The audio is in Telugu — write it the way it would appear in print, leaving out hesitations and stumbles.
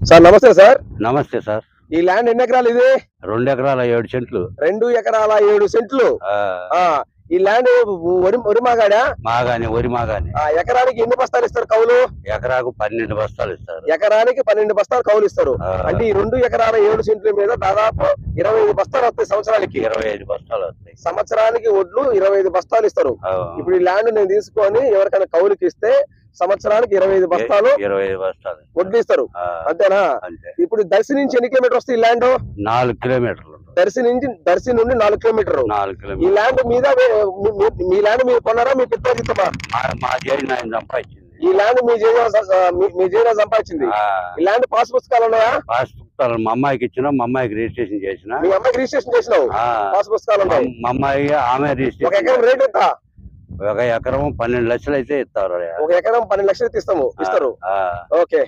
సార్ నమస్తే సార్. నమస్తే సార్. ఈ ల్యాండ్ ఎన్ని ఎకరాలు ఇది? 2 ఎకరాల 7 సెంట్లు. 2 ఎకరాల 7 సెంట్లు. ఈ ల్యాండ్ వరి మాగాడా? వరి మాగాని. ఎకరానికి ఎన్ని బస్తాలు ఇస్తారు కౌలు? ఎకరాకు 12 బస్తాలు ఇస్తారు. ఎకరానికి 12 బస్తాలు కౌలు ఇస్తారు. అంటే ఈ 2 ఎకరాల 7 సెంట్ల మీద దాదాపు 25 బస్తాలు వస్తాయి సంవత్సరానికి. 25 బస్తాలు వస్తాయి సంవత్సరానికి. ఒడ్లు 25 బస్తాలు ఇస్తారు. ఇప్పుడు ఈ ల్యాండ్ నేను తీసుకొని ఎవరికైనా కౌలుకి ఇస్తే సంవత్సరానికి 25 బస్తాలు వడ్లు ఇస్తారు. అంతేనా? ఇప్పుడు దర్శి నుంచి ఎన్ని కిలోమీటర్ వస్తాయి ఈ ల్యాండ్? 4 కిలోమీటర్లు. దర్శి నుండి 4 కిలోమీటర్లు. ఈ ల్యాండ్ మీద మీ ల్యాండ్ మీరు కొన్నారా మీ పిత్తాజిత్తమా? మా జైన్ ఆయన సంపాదించింది. ఈ ల్యాండ్ మీ జైనా సంపాదించింది. ఈ ల్యాండ్ పాస్ పుస్తకాలు ఉన్నాయా? పాస్ పుస్తకాలు మా అమ్మాయికి ఇచ్చినా, మా అమ్మాయికి రిజిస్ట్రేషన్ చేసిన. మీ అమ్మాయికి రిజిస్ట్రేషన్ చేసినావు? పాస్ పుస్తకాలు ఉన్నాయి. మా అమ్మాయి ఆమె రిజిస్ట్రేషన్. ఒక ఎకరం రేట్ ఎంత? ఒక ఎకరం 12 లక్షలు అయితే ఇస్తారు. ఒక ఎకరం 12 లక్షలు ఇస్తారు. ఓకే.